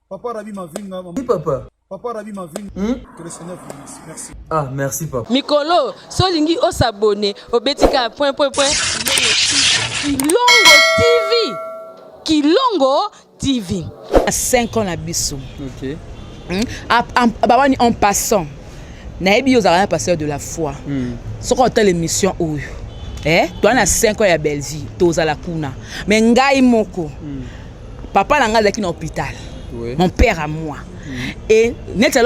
Papa Rabi Mavinga. Oui, papa. Papa Rabi Mavinga. Que le Seigneur vous remercie. Merci. Ah, merci, papa. Mikolo, solingi o s'abonner au Betika Kilongo TV. Kilongo TV. À 5 ans la biso. Ok. En passant, naebi aux arènes pasteur de la foi. Ce qu'on appelle l'émission où. Toi, on a 5 ans à Belgique, tous à la Kuna. Mais ngai moko. Papa n'a pas dans l'hôpital. Mon père à moi. Et net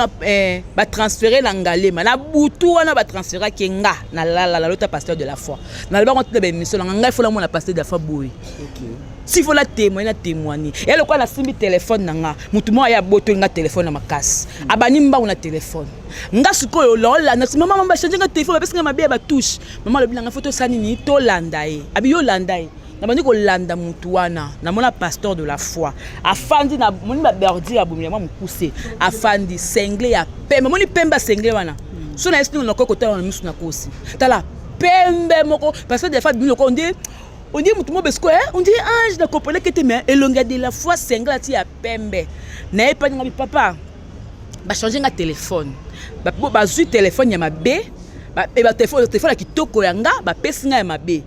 va transférer l'angalé mais la boutou on va transférer kenga na la l'autre pasteur de la foi na ba contre l'émission l'angalé faut la mon pasteur de la foi boy. OK. Si faut la témoigner et le quoi na simbi téléphone nanga mutu mo ya boto nga téléphone na makasi abani mba una téléphone nga suko la na maman mba changer nga téléphone parce que nga mabe ba touche maman le bilanga photo sani ni to landa e abi yo landa e na bandi ko landa mutu wana na mona pasteur de la foi afandi na moni ba berdi ya bumia mo pousser afandi sengle ya pembe moni pemba sengle wana so na estino na kokota na misu na kosi tala pembe moko parce que des fois bino ko on dit mutu mo besko on dit ange na kopole kete mais elonga de la foi sengle ti ya pembe na epa nga papa ba changer nga téléphone ba zui téléphone ya mabe ba téléphone ya kitoko ya nga ba pesi nga ya mabe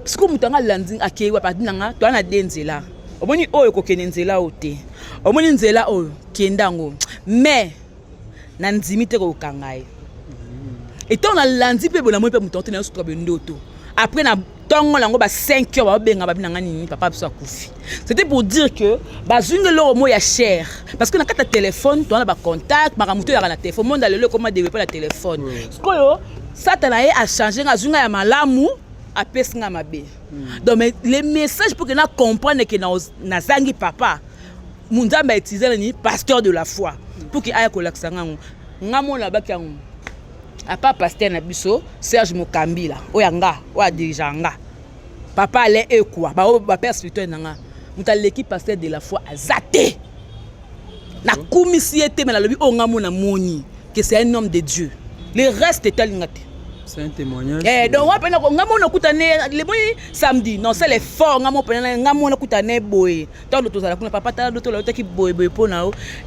parce que mutanga landing akewa padinanga to na denzela omoni oyo ko kenenzela ote omoni nzela oyo kendango mais na nzimite ko kangai et ton na landi pe bona mo pe mutonte na sutra bendoto après na tongo lango ba 5 heures ba benga ba binanga nini papa biso akufi c'était pour dire que ba zungelo mo ya cher parce que na kata téléphone to na ba contact makamuto ya na téléphone monde le comment développer la téléphone skoyo satana a changé nga zunga ya malamu a pesnga mabe. Donc mais les messages pour que nous comprenions que na zangi papa Munzamba utiliser ni pasteur de la foi pour qu'il aille kolaksa ngango ngamo na baki yango a pas pasteur na biso Serge Mokambila oyanga wa dirigeanga papa allait et quoi ba père spirituel nanga muta l'équipe pasteur de la foi azate na kumisiete mais la lobi o ngamo na moni que c'est un homme de Dieu le reste est alingate. C'est un témoignage. Donc, le samedi, non, c'est les forts. Et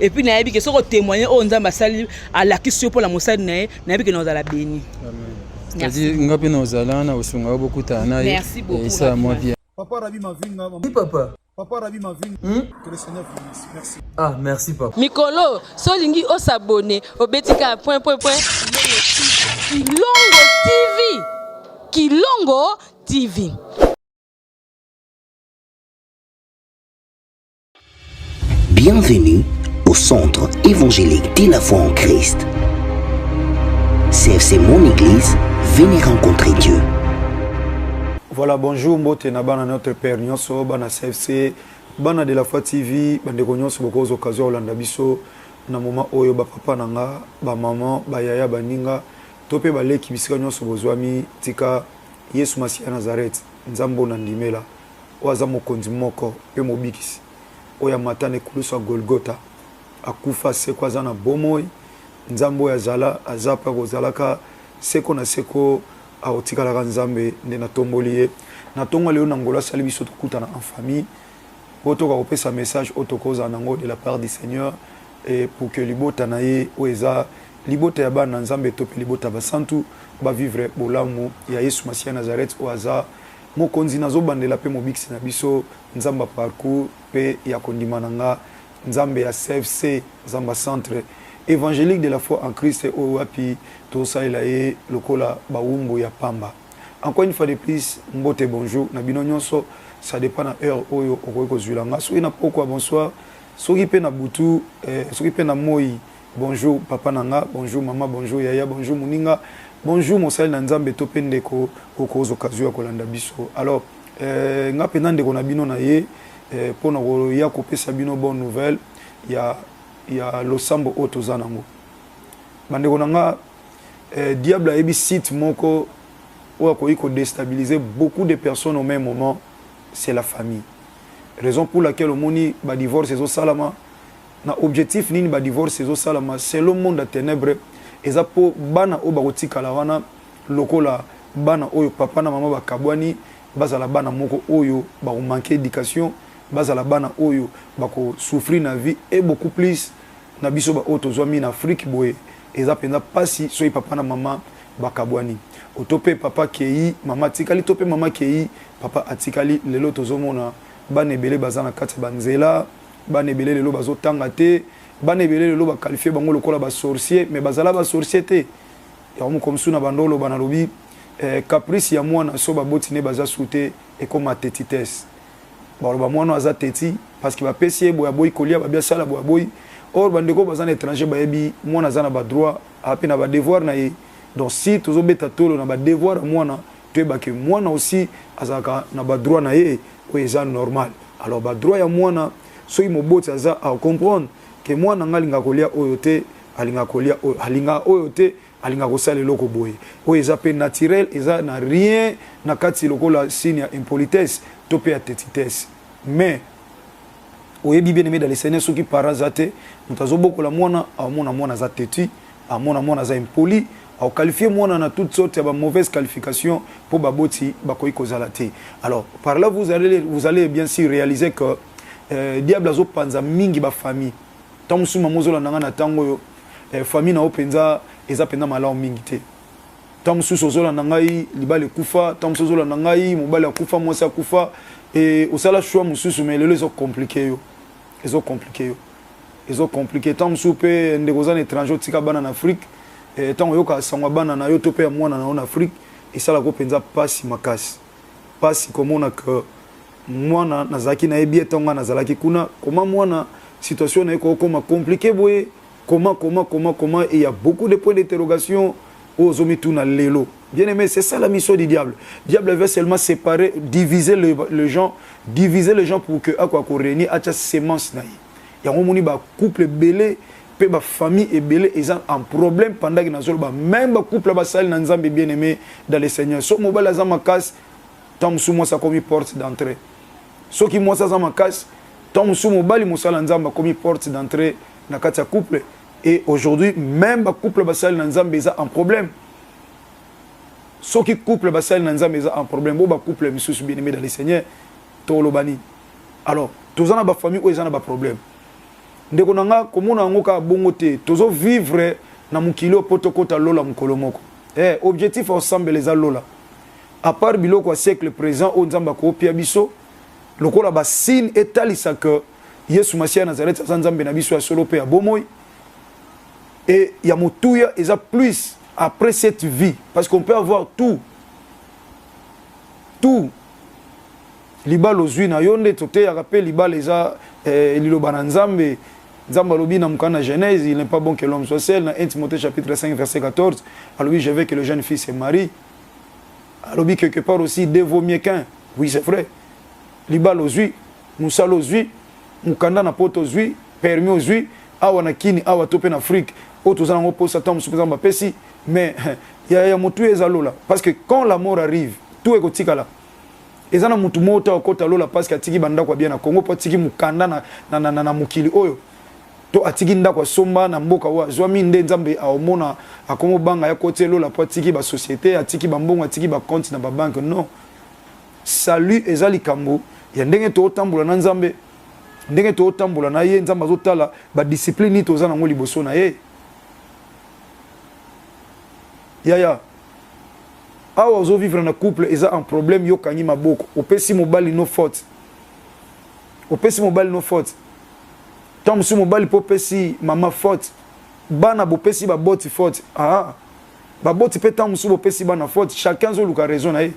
puis, il y a témoigner à la question pour la Moussad. Merci beaucoup. Papa Rabi Mavinga. Oui, papa. Papa Rabi Mavinga. Que le Seigneur vous remercie. Merci. Ah, merci, papa. Mikolo, solingi o s'abonner au Betika Kilongo TV. Kilongo TV. Bienvenue au centre évangélique de la foi en Christ. CFC Mon Église, venez rencontrer Dieu. Voilà, bonjour, mbote na bana notre père nyonso, bana CFC, bana de la foi TV, bandeko nyonso beaucoup aux occasions olanda biso na moment oyo ba papa nanga, ba maman, ba yaya baninga, tope baleki bisika nyonso bozwami tika Yesu Masia Nazareth, nzambo na ndimela, oaza mokonzi moko pe mobikisi. Oya matane kulusa Golgotha, akufa seko azana bomoi, nzambo ya zala azapa kozalaka seko na seko aotikalaka nzambe nde na tomboli ye na tongo leo na ngola sali biso tokutana en famille otoka kopesa message otokoza nango de la part du Seigneur et pour que libota na ye oeza libota ya bana nzambe tope libota basantu ba vivre bolamu ya Yesu Masia Nazareth oaza mokonzi nazo bandela pe mobiksi na biso nzamba parcours pe ya kondimananga nzambe ya CFC nzamba centre évangélique de la foi en Christ au wapi tout ça il a eu lokola baumbo ya pamba. Encore une fois de plus mbote bonjour na bino nyonso ça dépend na heure oyo okoyeko zulanga so ina poko bonsoir soki pe na butu soki pe na moi bonjour papa nanga bonjour maman bonjour yaya bonjour muninga bonjour mosali na nzambe to pe ndeko okozo occasion ya kolanda biso alors nga pe ndeko na bino na ye pona ko ya kopesa bino bonne nouvelle il y a losambo otozanango bandeko nanga diable a ebi site moko ou a déstabiliser beaucoup de personnes au même moment, c'est la famille. Raison pour laquelle au moni ba divorce c'est au salama na objectif nini ba divorce c'est au salama c'est le monde à ténèbres et ça pour bana o ba kotika la wana lokola bana oyo papa na maman ba kabwani bazala bana moko oyo ba manquer éducation bazala bana oyo bako souffrir na vie et beaucoup plus na biso ba otozwami na Afrique boye eza penza pasi soyi papa na mama bakabwani otope papa kei mama tikali tope mama kei papa atikali lelo tozomona bana ebele bazana kati banzela bana ebele lelo bazotanga te bana ebele lelo ba qualifier bango lokola ba sorcier mais bazala ba sorcier te ya mu comme suna bandolo bana lobi caprice ya mwana so ba botine baza soute et comme atetites ba mwana aza teti parce que ba pesi boya boy kolia ba bia sala boya boy or bandeko bazana étranger ba yebi mwana zana ba droit ape na ba devoir na ye donc si tozo beta tolo na ba devoir mwana tueba que mwana aussi azaka na ba droit na ye o eza normal alors ba droit ya mwana so imoboti aza à comprendre que mwana ngalinga kolia oyote alinga kolia alinga oyote alinga kosala eloko boye o eza pe naturel eza na rien na kati lokola signe ya impolitesse to pe ya tetitesse mais oyebi bien aimé dans les seigneurs ceux qui parazate mutazo bokola mwana amona mwana za teti amona mwana za impoli au qualifier mwana na toutes sortes de mauvaises qualifications pour baboti bakoyi kozala te alors par là vous allez bien sûr réaliser que diable azo panza mingi ba famille tant musuma mozola nanga na tango famille na openza eza penda malamu mingi te tant mususu ozola nangai libale kufa tant mususu ozola nangai mobali akufa mwasi akufa et osala choix mususu mais lelo ezo compliqué yo ezo compliqué tant mususu pe ndekozana étranger tika bana na Afrique tant yoka sangwa bana na yo to pe mwana na Afrique esala ko penza pasi makasi pasi komona que mwana nazaki na ebi etonga nazalaki kuna comment mwana situation na eko koma compliqué boye comment et il y a beaucoup de points d'interrogation aux omituna lelo bien aimé c'est ça la mission du diable veut seulement séparer diviser les gens pour que à quoi ko réunir à semence na ya ngomoni ba couple belé pe ba famille et belé ils ont un problème pendant que nazolo ba même ba couple ba sali na nzambe bien aimé dans les seigneurs so mobile azama casse tant sous moi ça comme porte d'entrée so qui moi ça azama casse tant sous mobile musala nzamba comme porte d'entrée na kati ya couple et aujourd'hui même ba couple ba sali na nzambe ils ont un problème so qui couple ba sali na nzambe ils ont un problème bo ba couple misusu bien aimé dans les seigneurs to lobani alors tous en a ba famille ou ils en a ba problème ndeko nanga komona ngo ka bongo te tozo vivre na mukilo potokota lola mukolo moko objectif ensemble les lola à part biloko à siècle présent on nzamba ko pia biso lokola ba signe etalisa que Yesu Masia Nazareth nzambe na biso ya solo pe ya bomoy et ya mutuya eza plus après cette vie parce qu'on peut avoir tout libalo ozwi na yonde tote ya rappel libalo eza liloba nzambe Nzamba lobi na mukana Genèse, il n'est pas bon que l'homme soit seul. Dans 1 Timothée chapitre 5 verset 14, alors oui, je veux que le jeune fils se marie. Alors oui, quelque part aussi, deux vaut mieux qu'un. Oui, c'est vrai. Libal ozui, Moussal ozui, Mukanda na poto ozui, permis ozui, awa na kini, awa tope na Afrique, autres en repos Satan, Moussamba Pessi. Mais il y a motu ezalola. Parce que quand la mort arrive, tout est kotika là. Ezana mutu mota okota lola parce que atiki banda kwa bien na Congo, po atiki mukanda na mukili oyo. To atiki nda kwa somba na mboka wa zwami nde nzambe aomona akomo banga ya kote lola po atiki ba société atiki ba mbongo atiki ba compte na ba banque non salut ezali kambo ya ndenge to tambula na nzambe ndenge to tambula na ye nzamba zotala ba discipline to za na ngoli boso na ye ya awa zo vivre na couple eza un problème yo kanyi maboko opesi mobali no faute tant musu mobali popesi mama faute bana bopesi ba boti faute ba boti pe tant musu bopesi bana faute chacun zo luka raison na ye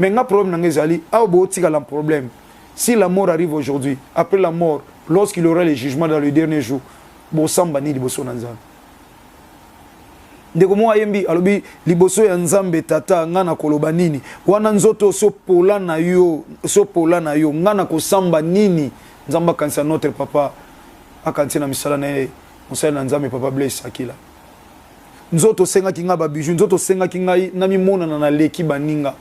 mais nga problème na ngezali aw bo tika la problème si la mort arrive aujourd'hui après la mort lorsqu'il y aura le jugement dans le dernier jour bo samba ni liboso na nzambe ndeko mo ayembi alobi liboso ya nzambe tata ngana koloba nini wana nzoto so pola na yo ngana ko samba nini nzamba kanisa notre papa akantina misala na ye musala na nzambe papa bless akila nzoto senga kinga ba bijou nzoto senga kinga na mimona na leki baninga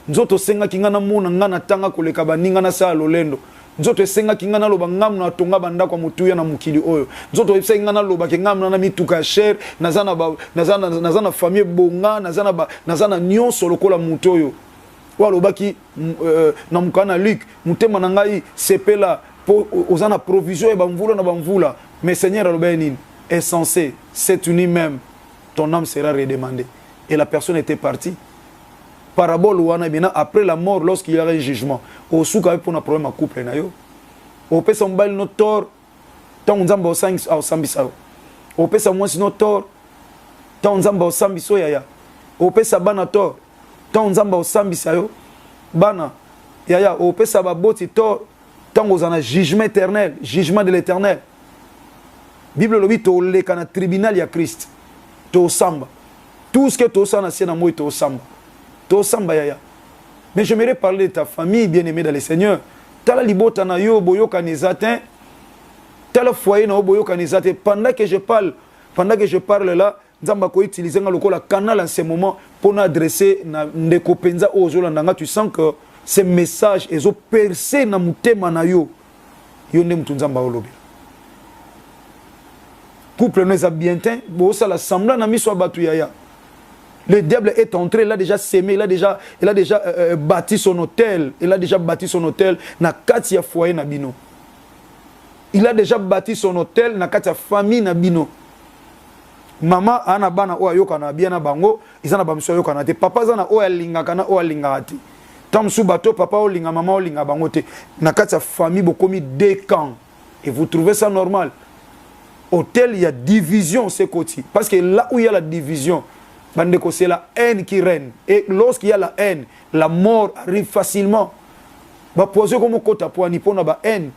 nzoto senga kinga na mona ngana tanga koleka baninga na sa lolendo nzoto senga kinga na loba ngamu na tonga banda kwa mutuya na mukili oyo nzoto senga na loba ke ngamu na mituka cher nazana famille bonga nazana nyonso lokola mutoyo Walo baki na mukana Luc, mutema na ngai sepela pour osana provision et bamvula na bamvula. Mais Seigneur Alobénin est censé cette nuit même ton âme sera redemandée. Et la personne était partie. Parabole wana bina après la mort lorsqu'il y aura un jugement. Au souka pour un problème à couple na yo. Au pesa mbali no tort tant nzamba au sambisa. Au pesa mwasi no tort tant nzamba au sambiso yaya. Au pesa bana tort tant nzamba au sambisa yo. Bana yaya au pesa baboti tort tant aux en a jugement éternel, jugement de l'éternel. Bible lobi to le kana tribunal ya Christ. To samba. Tout ce que tu as dans moi, tu as yaya. Mais j'aimerais parler de ta famille bien-aimée dans le Seigneur. Tu as la libota na yo boyo kanezate. Tu as le foyer na yo boyo kanezate. Pendant que je parle là, Nzamba ko utiliser le canal en ce moment pour adresser na ndeko penza ozolandanga. Tu sens que ce message est percé na mutema na yo. Yo ne mutu Nzamba olobi. Couple nous a bien teint, bo ça la semblant na miso batu yaya. Le diable est entré, il a déjà sémé, il a déjà bâti son hôtel. Il a déjà bâti son hôtel na katia foyer na bino. Il a déjà bâti son hôtel na katia famille na bino. Maman ana bana o ayoka na bien na bango, izana ba mso ayoka na te. Papa zana o alinga kana o alinga ati. Tamsu bato papa o linga maman o linga bango te. Na katia famille bokomi deux camps. Et vous trouvez ça normal? Hôtel, il y a division ce côté. Parce que là où il y a la division, c'est la haine qui règne. Et lorsqu'il y a la haine, la mort arrive facilement. Ba poison comme kota po ni pona ba haine.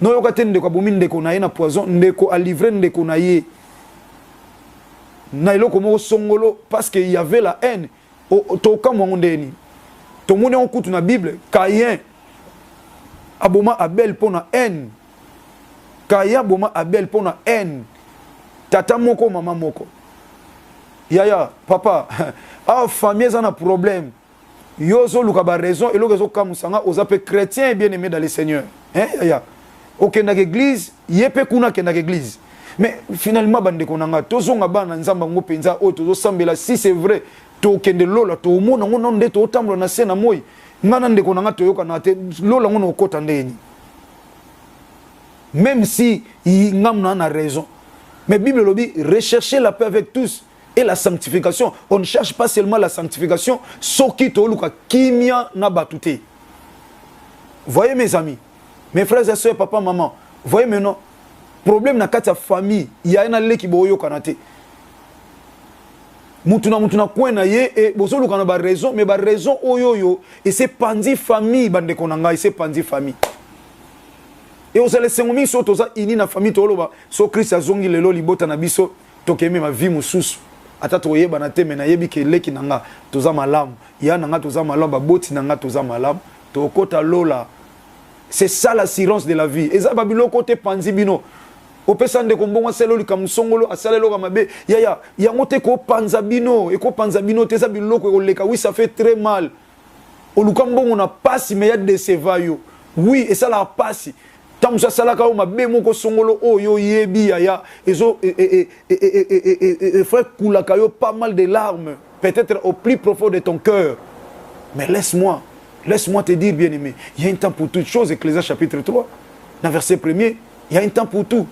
No yo katende de ko bumi ndeko na ye na poison ndeko a livré ndeko na ye. Na ilo komo songolo parce qu'il y avait la haine. To kamo ndeni. To mone on kutu na Bible, Caïn aboma Abel pona haine. Caïn aboma Abel pona haine. Tata moko mama moko. Yaya, papa, ah, famille, ça a un problème. Yo, so, luka ba raison, et l'orezo kamusanga, aux appels chrétiens bien aimés dans le Seigneur. Hein, yaya. Ok, dans l'église, yepe kuna ke dans l'église. Mais finalement, bande konanga, tozo nga ba na nzamba ngo penza, o tozo sambela, si c'est vrai, to kende lola, to mona ngo nde to tamblo na sena moi. Ngana nde konanga to yoka na te, lola ngo no kota ndeni. Même si ngam na a raison. Mais Bible lobi, recherchez la paix avec tous. Et la sanctification, on ne cherche pas seulement la sanctification, soki to luka kimia na batute. Voyez mes amis, mes frères et sœurs, papa, maman, voyez maintenant, problème na kati ya famille, il y a un leki boyo kanate. Mutuna kwena ye et bozo luka na ba raison, mais ba raison oyoyo et c'est pandi famille bande konanga, et c'est pandi famille. Et aux alessengomi so toza ini na famille to loba, so Christ azongi lelo libota na biso, tokeme ma vie mususu. Ata toyeba na te mena yebi ke leki nanga toza malamu ya nanga toza malamu baboti nanga toza malamu to kota lola. C'est ça l'assurance de la vie. Eza babilo kote panzi bino opesa ndeko mbongo selo likamsongolo asalelo ka mabe ya ngote ko panza bino e ko panza bino te za biloko ko leka. Oui, ça fait très mal. Oluka mbongo na pasi me ya deceva yo. Oui, et ça la pasi. Tamusa salaka o mabe moko songolo oyo yebi ya ezo frère kulaka yo pas mal de larmes peut-être au plus profond de ton cœur. Mais laisse-moi te dire bien aimé, il y a un temps pour toutes choses. Ecclésiaste chapitre 3 dans verset 1er, il y a un temps pour tout.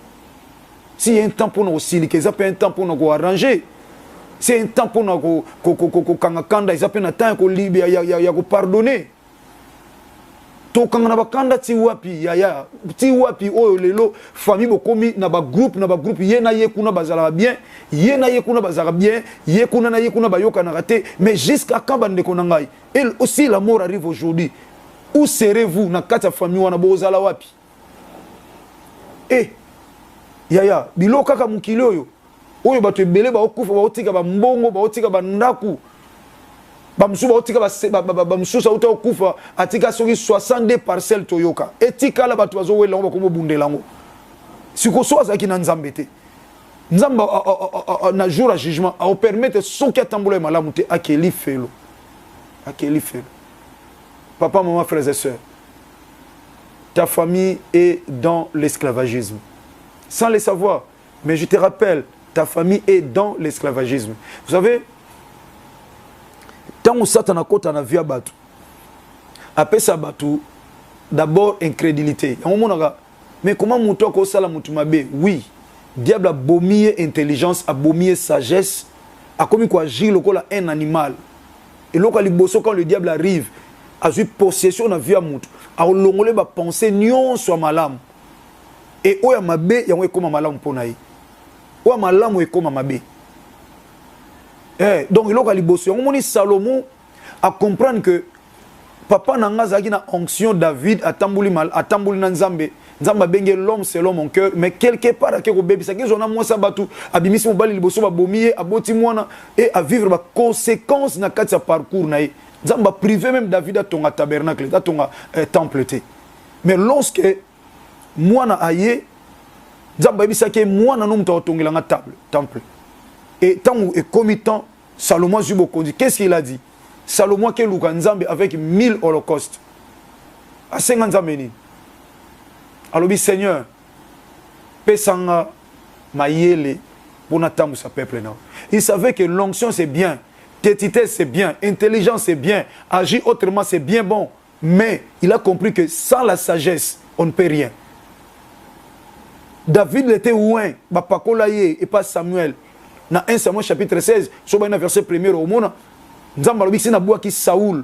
S'il y a un temps pour nous aussi, il y a un temps pour nous arranger. C'est un temps pour nous kangakanda, il y a un temps pour nous pardonner. To kangana bakanda ti wapi yaya ti wapi oyo lelo famille bokomi na ba groupe ye na ye kuna bazala bien ye na ye kuna bazala bien ye kuna na ye kuna bayoka na raté. Mais jusqu'à quand bande konangai et aussi la mort arrive aujourd'hui. Où serez-vous na kata famille wana bozala wapi? Yaya biloko kaka mukili oyo bato ebele ba okufa ba otika ba mbongo ba otika ba ndaku. Bamsuba otika bamsusa uta okufa atika soki 62 parcelles toyoka etika la batu bazo wela ngo komo bundelango siko so azaki na nzambe te nzamba na jour à jugement a permettre soki atambola malamu te akeli felo papa maman frères et sœurs, ta famille est dans l'esclavagisme sans le savoir, mais je te rappelle, ta famille est dans l'esclavagisme. Vous savez, tant que Satan a côté na via batu, après ça batou d'abord incrédulité mais comment muto ko sala mutu mabe oui diable a bomié intelligence a bomié sagesse a commis quoi agir lokola un animal et lokola liboso quand le diable arrive a eu possession na vie à mutu a longolé ba penser nyon soit malam et oya mabe yango ekoma malam pona yi oya malam ekoma mabe donc lokola liboso yango moni Salomon à comprendre que papa nanga zaki na onction David atambuli mal atambuli na Nzambe Nzamba benge l'homme selon mon cœur mais quelque part à quelque bébé ça qu'ils ont moi ça batu abimisi mobali liboso ba bomier aboti mwana et à vivre ba conséquences na kati sa parcours na Nzamba privé même David a tonga tabernacle a tonga temple té mais lorsque mwana aye Nzamba bisa ke mwana no mto tongela nga temple et tant et comitant Salomon Zubo dit qu'est-ce qu'il a dit Salomon qui luka Nzambe avec 1000 holocaustes à 50 ans meni alors bi Seigneur pesanga mayele pour n'attendre sa peuple non il savait que l'onction c'est bien tétité c'est bien intelligence c'est bien agir autrement c'est bien bon mais il a compris que sans la sagesse on ne peut rien David était loin bapakola ye et pas Samuel dans 1 Samuel chapitre 16 sur un verset 1er au monde Nzamba lobisi na bua ki Saoul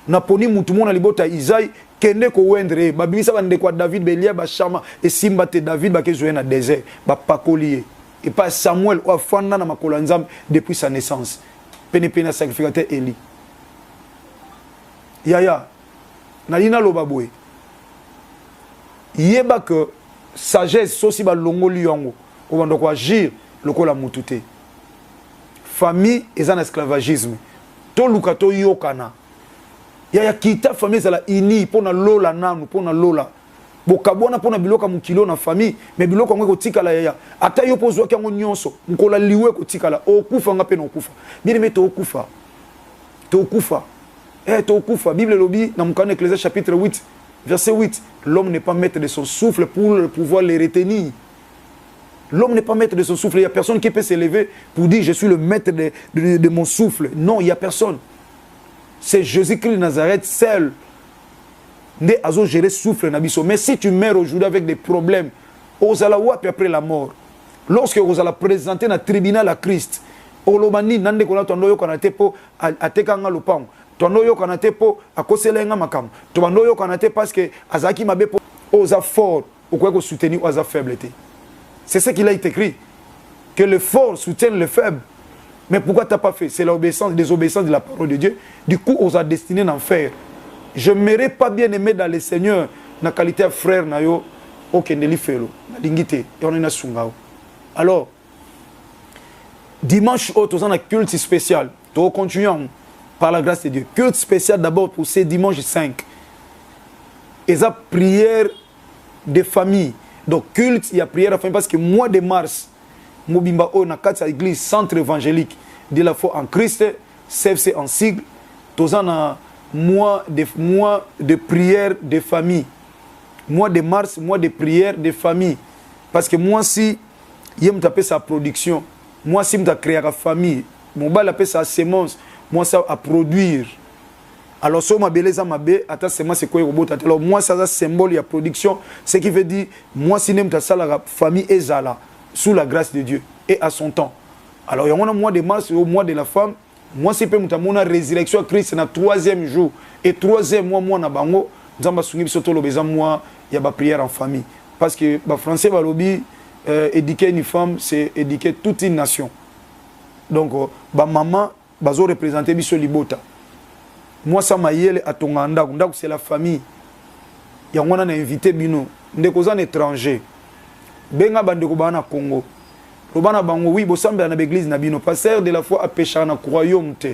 na poni mutu mona libota Isaïe kende ko wendre babisa bande kwa David belia ba chama et simba te David ba kezoe na désert ba pakolier et pas Samuel ou afanda na makolo Nzambe depuis sa naissance pene pena sacrificateur Eli yaya na lina lobaboy yeba que sagesse sosi ba longoli yango o bando ko agir lokola mutute famille et un esclavagisme to lukato yokana ya kita famille za la ini pona lola nanu pona lola bokabona pona biloka mukilo na famille mais biloko ngwe kotikala ya ata yo pozwa kango nyonso nkola liwe kotikala okufa ngape na okufa bien mais to okufa to okufa Bible lobi na mukane Ecclésiaste chapitre 8 verset 8 l'homme n'est pas maître de son souffle pour pouvoir le retenir. L'homme n'est pas maître de son souffle. Il n'y a personne qui peut s'élever pour dire je suis le maître de mon souffle. Non, il n'y a personne. C'est Jésus-Christ de Nazareth seul. Né à gérer souffle nabiso. Mais si tu meurs aujourd'hui avec des problèmes, osala wapi après la mort. Lorsque vous allez présenter dans le tribunal à Christ, olobani nande kona tondo yo kana tepo atekanga lopang. Tondo yo kana tepo akoselenga makam. Tondo yo kana te parce que azaki mabe po osa fort ou quoi que soutenir osa faiblesse. C'est ce qu'il a été écrit. Que le fort soutienne le faible. Mais pourquoi tu n'as pas fait? C'est l'obéissance, désobéissance de la parole de Dieu. Du coup, on a destiné d'en faire. Je ne m'aurais pas bien aimé dans le Seigneur, dans la qualité de frère, alors, dimanche, on a un culte spécial. Nous continuons par la grâce de Dieu. Culte spécial d'abord pour ce dimanche 5. Et ça, prière de famille. Donc, culte, il y a prière à famille parce que mois de mars, Mobimba O, na kati église centre évangélique de la foi en Christ, CFC en sigle, tous en mois de prière de famille. Mois de mars, mois de prière de famille. Parce que moi, si je me tape sa production, moi, si je me créé la famille, mon bal appelle sa sémence, moi, ça à produire. Alors, si ma beleza ma bé, attends, c'est moi, c'est quoi robot? Alors, moi, ça, c'est un symbole, il y a production. Ce qui veut dire, moi, si je me tape la famille est là, sous la grâce de Dieu et à son temps. Alors, il y a un mois de mars, au mois de la femme, moi, si je me tape la résurrection de Christ, c'est le 3e jour. Et 3e mois, moi, na bango, nous avons moi, il y a la prière en famille. Parce que les Français, éduquer une femme, c'est éduquer toute une nation. Donc, maman, bazo représenter biso libota. Moi, ça m'a yélé à ton anda, c'est la famille. Il y a un invité bino, ndeko un étranger. Benga bandeko bana Congo. Robana bango oui, bo samba na l'église na bino, pasteur de la foi à pécheur na croyaume te.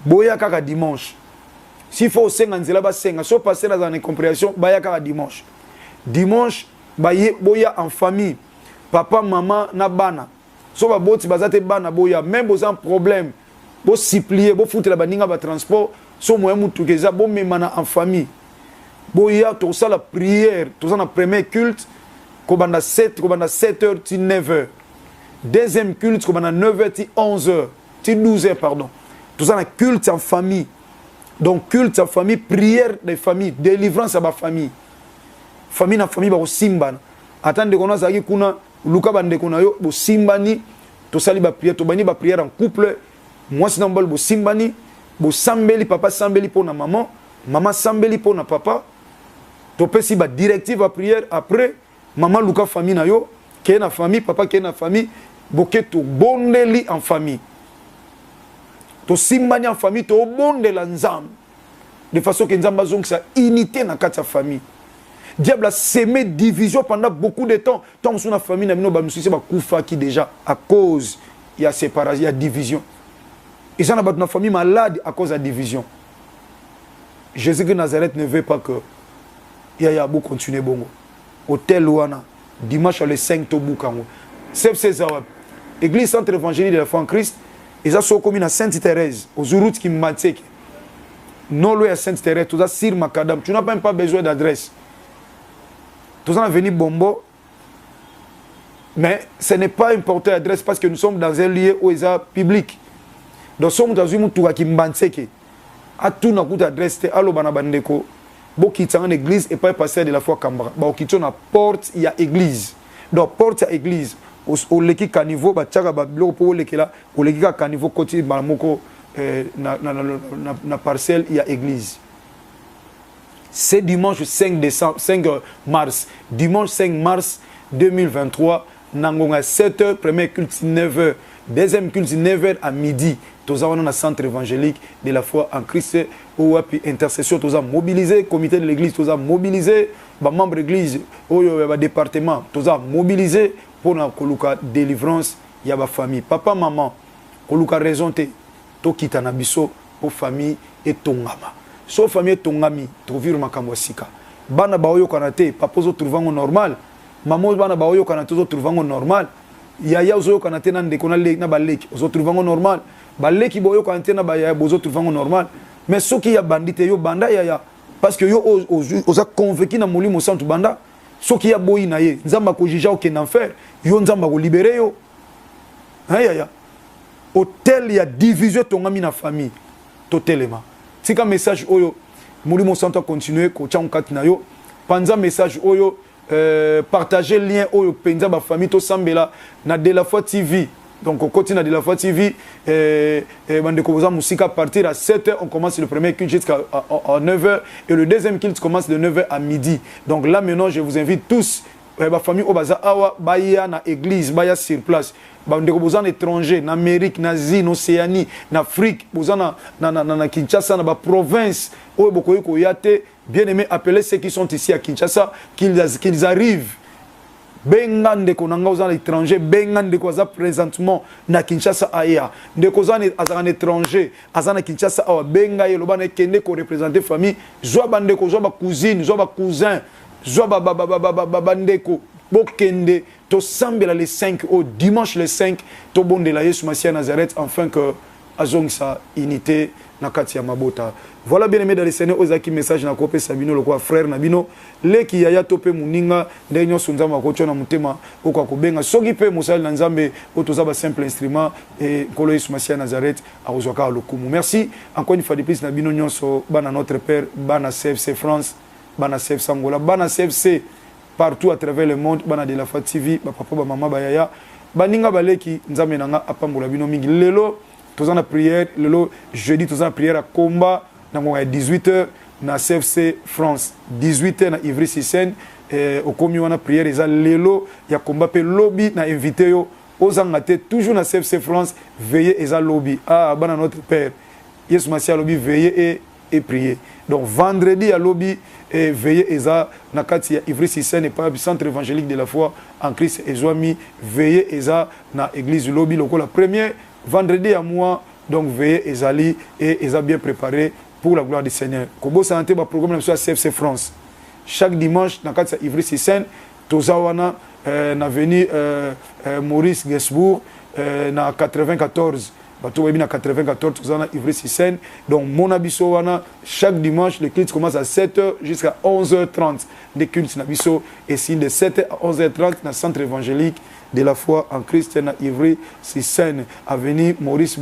Boya kaka dimanche. S'il faut senga nzela ba senga, so passer dans une compréhension, baya kaka dimanche. Dimanche, boya en famille. Papa, maman na bana. So ba boti bazate bana boya, même bos un problème. Bo supplier, bo foutre la baninga ba transport, so moyen mutu keza bo memana en famille. Boya to ça la prière, to ça na premier culte, ko banda 7h ti 9h. Deuxième culte ko banda 9h ti 11h, ti 12h pardon. To ça na culte en famille. Donc culte sa famille, prière des familles, délivrance à ma famille. Famille na famille ba simbana. Attendez qu'on a zaki kuna luka bande kuna yo bo simbani to sali ba prière to bani ba prière en couple. Moi c'est n'ambol bo simbani bo sambeli papa sambeli pour na maman, maman sambeli pour na papa. To pesi ba directive à prière après maman luka famille na yo, ke na famille papa ke na famille, boke to bondeli en famille. To simbani en famille to bondela nzam. De façon que nzamba zong sa unité na kati sa famille. Diable a semé division pendant beaucoup de temps. Tant que la famille n'a pas qui déjà à cause il y a séparation, il y a division. Et ça n'a pas de famille malade à cause de la division. Jésus de Nazareth ne veut pas que Yaya Bou continue bongo. Hôtel Ouana, dimanche le 5 Tobou Kango. C'est César. Église centre évangélique de la foi en Christ. Ils ont commis à Sainte-Thérèse, aux routes qui m'attendent. Non loin à Sainte-Thérèse, tout ça sur Macadam. Tu n'as même pas besoin d'adresse. Tout ça est venu Bombo, mais ce n'est pas important l'adresse parce que nous sommes dans un lieu où il y a public. Donc, nous sommes dans une tour qui m'anseke. À tout notre adresse, allo banabandeko, beaucoup qui sont en église et pas passer de la foi Kambara. Bah, qui sont à porte, il y a église. Donc, porte à église. Au leki caniveau, bah tchaga bah bloc pour leki là, au leki caniveau côté balamoko na parcelle, il y a église. C'est dimanche 5 mars. Dimanche 5 mars 2023, Nangonga 7h, premier culte 9h, deuxième culte 9h à midi. Tous avons un centre évangélique de la foi en Christ, où intercession, tous avons mobilisé, comité de l'église, tous avons mobilisé, membre de l'église, au département, tous avons mobilisé pour la délivrance, il y a ma famille. Papa, maman, koluka raison te, to kitana biso, pour famille et tongama. So famille tongami trouver makambo sika bana baoyo kanate papozo trouvango normal mamo bana baoyo kanate zo trouvango normal yaya zo kanate na ndeko na le na baleki zo trouvango normal baleki boyo kanate na baya bozo trouvango normal mais soki ya bandite yo banda yaya parce que yo oza convaincu na molimo santu banda soki ya boyi na ye nzamba ko jija ok na enfer yo nzamba ko libérer yo yaya hôtel ya division tongami na famille totalement. Si un message oyo Moulimo Santo continuer ko tchankat na yo panza message oyo partager lien oyo penza ba famille to sambela na de la foi TV. Donc au côté de la foi TV bande ko boza musika à partir à 7h on commence le premier culte jusqu'à 9h et le deuxième culte commence de 9h à midi. Donc là maintenant je vous invite tous ba famille au baza awa baya na église baya sur place. Bande ko boza en étranger na Amérique na Asie na Océanie na Afrique boza na Kinshasa na ba province oyo bokoyi ko yate bien aimé appeler ceux qui sont ici à Kinshasa qu'ils arrivent benga ndeko nanga oza na étranger benga ndeko aza présentement na Kinshasa aya ndeko oza en étranger aza na Kinshasa awa benga ye loba na kende ko représenter famille zwa bandeko zwa ba cousine zwa ba cousin zwa ba ndeko bokende to sambela les 5 au dimanche les 5 to bondela Yesu Masia Nazareth afin que azong sa unité na kati ya mabota. Voilà bien aimé dans les Seigneur ozaki message na kopé Sabino le quoi frère na bino leki yaya topé muninga ndenyo sunzama ko tshona mutema okwa ko benga soki pe musali na nzambe otoza ba simple instrument et kolo Yesu Masia Nazareth a ozwaka lokumu. Merci encore une fois de plus na bino nyonso bana notre père bana CFC France bana CFC Angola bana CFC partout à travers le monde bana de la foi TV ba papa ba mama ba yaya baninga baleki nzambe nanga apambola bino mingi lelo tozana na prière lelo jeudi tozana na prière à combat na 18h na CFC France 18h na Ivry Sissène au komi wana prière eza lelo ya combat pe lobby na invité yo ozanga te toujours na CFC France veiller eza lobby bana notre père Yesu Masia lobby veiller et prier. Donc vendredi à lobby et veiller eza na kati ya Ivry Sissène et pas centre évangélique de la foi en Christ et Zoami veiller eza na église lobby loko la première vendredi à moi donc veiller ezali et eza bien préparé pour la gloire du Seigneur. Kobo santé ba programme na CFC France. Chaque dimanche na kati ya Ivry Sissène tozawana na avenue Maurice Gesbourg na 94 bato webi na 94 tozana Ivry Sissène. Donc mon abisso wana chaque dimanche le culte commence à 7h jusqu'à 11h30 des cultes na bisso et signe de 7h à 11h30 dans centre évangélique de la foi en Christ na Ivry Sissène avenue Maurice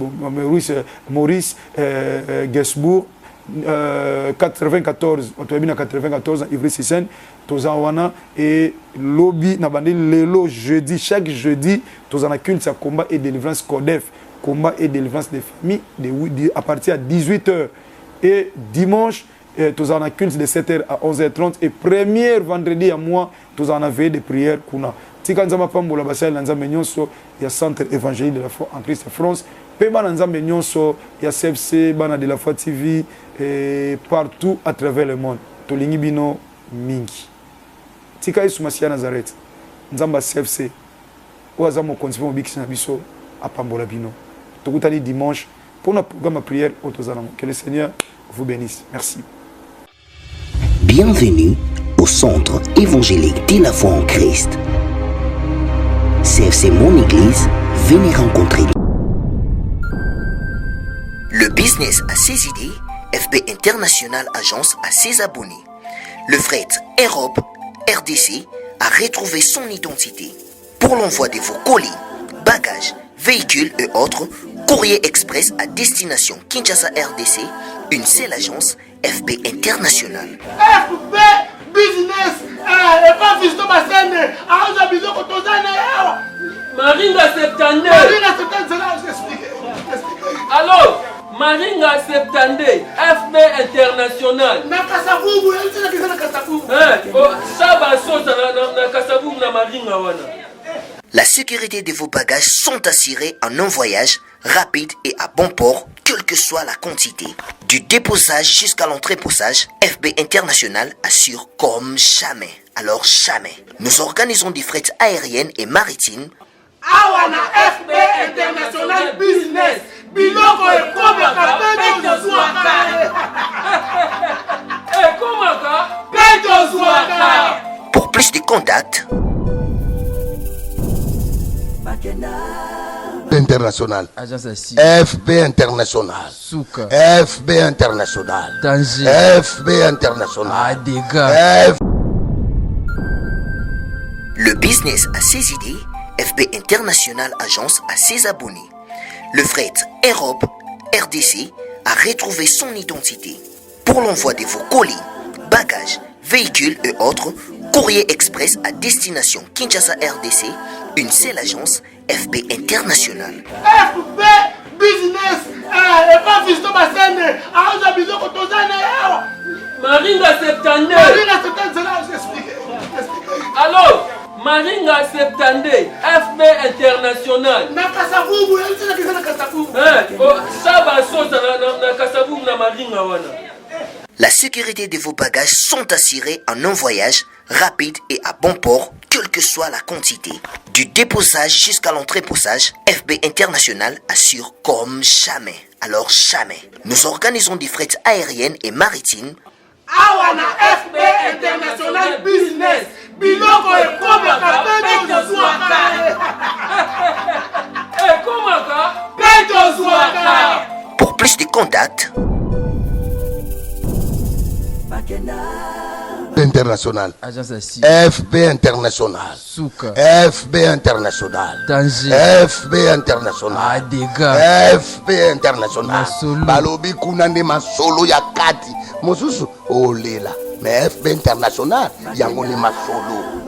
Gesbourg 94 otoyebi na 94 na Ivry Sissène toza wana et lobby na bandi lelo jeudi chaque jeudi toza na culte ya combat et délivrance CODEF combat et délivrance des familles à partir de 18h et dimanche toza na culte de 7h à 11h30 et premier vendredi à mois toza na veille de prière kuna tika nzamba pambola basali na nzambe nyonso ya centre évangélique de la foi en Christ France pe bana nzambe nyonso ya CFC bana de la foi TV et partout à travers le monde tolingi bino mingi tika Yesu Masiya Nazareth nzamba CFC oaza mokonzi mo bikisi na biso apambola bino tokutani dimanche pour notre programme de prière au Tozanamo. Que le Seigneur vous bénisse. Merci. Bienvenue au centre évangélique de la foi en Christ. CFC Mon Église, venez rencontrer. Le business a ses idées, FB International Agence a ses abonnés. Le fret Europe, RDC, a retrouvé son identité. Pour l'envoi de vos colis, bagages, véhicules et autres, Courrier Express à destination Kinshasa RDC, une seule agence, FB International. FB Business, et pas Fisto Bassene, à Bizo Kotozane, Maringa Septande. Maringa Septande, c'est là où j'explique. Alors, Maringa Septande, FB International. Na Kasavubu, elle dit que c'est na Kasavubu. Ça va sauter na Kasavubu na Maringa wana. La sécurité de vos bagages sont assurées en un voyage rapide et à bon port, quelle que soit la quantité. Du déposage jusqu'à l'entreposage, FB International assure comme jamais. Alors jamais. Nous organisons des frettes aériennes et maritimes. Awana FB International Business. Biloko et Komaka, Peto Zouaka. Komaka, Peto Zouaka. Pour plus de contacts, International. Agence Assis. FB International. Souka. FB International. Tanger. FB International. Adega. le business a ses idées, FB International Agence a ses abonnés. Le fret Europe, RDC, a retrouvé son identité. Pour l'envoi de vos colis, bagages, véhicules et autres, Courrier Express à destination Kinshasa RDC, une seule agence, FB International. FB Business, et pas Fisto Bassene, à Bizo Kotozane, Maringa Septande. Maringa Septande, c'est là où j'explique. Alors, Maringa Septande, FB International. Na Kasavubu, elle dit que c'est na Kasavubu. Ça va sauter na Kasavubu na Maringa wana. La sécurité de vos bagages sont assurées en un voyage rapide et à bon port, quelle que soit la quantité. Du déposage jusqu'à l'entreposage, FB International assure comme jamais. Alors jamais. Nous organisons des frettes aériennes et maritimes. Awana FB International Business. Biloko et Komaka, Peto Zouaka. Komaka, Peto Zouaka. Pour plus de contacts, International. Agence Assis. FB International. Souka. FB International. Tanger. FB International. Adega. FB International. Masolo. Balobi kunande masolo ya kati. Mosusu olela. Mais FB International yango ni masolo.